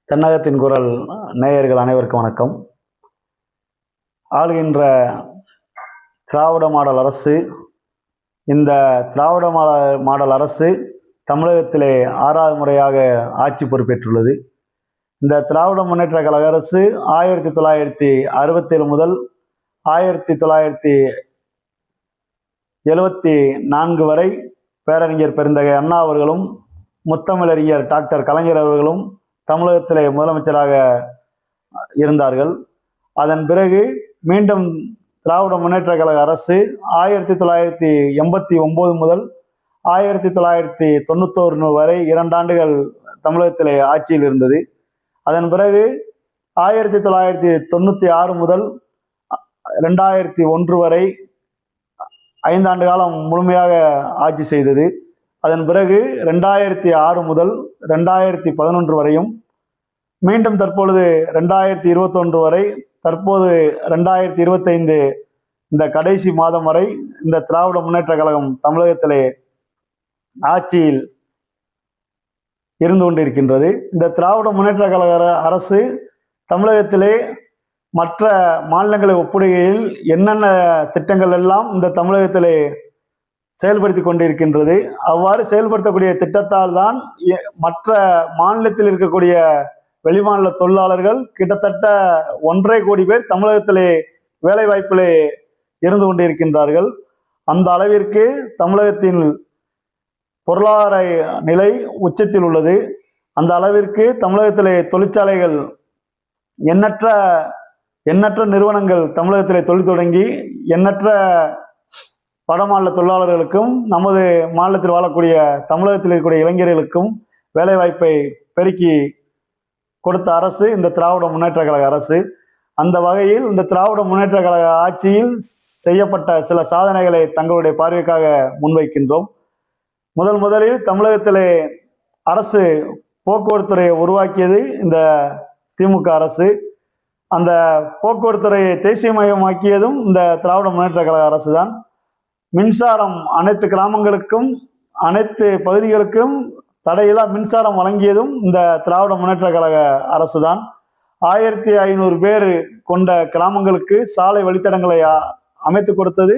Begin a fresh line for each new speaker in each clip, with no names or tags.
தென்னகத்தின் குரல் நேயர்கள் அனைவருக்கும் வணக்கம். ஆளுகின்ற திராவிட மாடல் அரசு, இந்த திராவிட மாடல் அரசு தமிழகத்திலே 6வது முறையாக ஆட்சி பொறுப்பேற்றுள்ளது. இந்த திராவிட முன்னேற்ற கழக அரசு 1967 முதல் 1974 வரை பேரறிஞர் பெருந்தகை அண்ணா அவர்களும் முத்தமிழறிஞர் டாக்டர் கலைஞர் அவர்களும் தமிழகத்திலே முதலமைச்சராக இருந்தார்கள். அதன் பிறகு மீண்டும் திராவிட முன்னேற்ற கழக அரசு 1989 முதல் 1991 வரை 2 ஆண்டுகள் தமிழகத்திலே ஆட்சியில் இருந்தது. அதன் பிறகு 1996 முதல் 2001 வரை 5 ஆண்டு காலம் முழுமையாக ஆட்சி செய்தது. அதன் பிறகு 2006 முதல் 2011 வரையும், மீண்டும் தற்பொழுது 2021 வரை, தற்போது 2025 இந்த கடைசி மாதம் வரை இந்த திராவிட முன்னேற்ற கழகம் தமிழகத்திலே ஆட்சியில் இருந்து கொண்டிருக்கின்றது. இந்த திராவிட முன்னேற்ற கழக அரசு தமிழகத்திலே மற்ற மாநிலங்களை ஒப்பிடுகையில் என்னென்ன திட்டங்கள் எல்லாம் இந்த தமிழகத்திலே செயல்படுத்தி கொண்டிருக்கின்றது. அவ்வாறு செயல்படுத்தக்கூடிய திட்டத்தால் தான் மற்ற மாநிலத்தில் இருக்கக்கூடிய வெளிமாநில தொழிலாளர்கள் கிட்டத்தட்ட 1.5 கோடி பேர் தமிழகத்திலே வேலை வாய்ப்பிலே இருந்து கொண்டிருக்கின்றார்கள். அந்த அளவிற்கு தமிழகத்தின் பொருளாதார நிலை உச்சத்தில் உள்ளது. அந்த அளவிற்கு தமிழகத்திலே தொழிற்சாலைகள் எண்ணற்ற நிறுவனங்கள் தமிழகத்திலே தொழில் தொடங்கி எண்ணற்ற வடமாநில தொழிலாளர்களுக்கும் நமது மாநிலத்தில் வாழக்கூடிய தமிழகத்தில் இருக்கக்கூடிய இளைஞர்களுக்கும் வேலை வாய்ப்பை பெருக்கி கொடுத்த அரசு இந்த திராவிட முன்னேற்ற கழக அரசு. அந்த வகையில் இந்த திராவிட முன்னேற்ற கழக ஆட்சியில் செய்யப்பட்ட சில சாதனைகளை தங்களுடைய பார்வைக்காக முன்வைக்கின்றோம். முதலில் தமிழகத்திலே அரசு போக்குவரத்துறையை உருவாக்கியது இந்த திமுக அரசு. அந்த போக்குவரத்துறையை தேசியமயமாக்கியதும் இந்த திராவிட முன்னேற்ற கழக அரசு தான். மின்சாரம் அனைத்து கிராமங்களுக்கும் அனைத்து பகுதிகளுக்கும் தடையில்லா மின்சாரம் வழங்கியதும் இந்த திராவிட முன்னேற்ற கழக அரசு தான். 1500 பேர் கொண்ட கிராமங்களுக்கு சாலை வழித்தடங்களை அமைத்து கொடுத்தது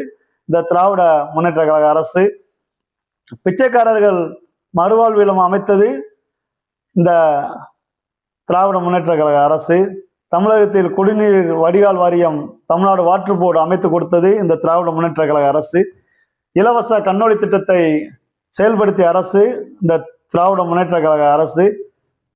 இந்த திராவிட முன்னேற்ற கழக அரசு. பிச்சைக்காரர்கள் மறுவாழ்விலம் அமைத்தது இந்த திராவிட முன்னேற்ற கழக அரசு. தமிழகத்தில் குடிநீர் வடிகால் வாரியம் தமிழ்நாடு வாட்டர் போர்டு அமைத்து கொடுத்தது இந்த திராவிட முன்னேற்ற கழக அரசு. இலவச கண்ணொளி திட்டத்தை செயல்படுத்திய அரசு இந்த திராவிட முன்னேற்ற கழக அரசு.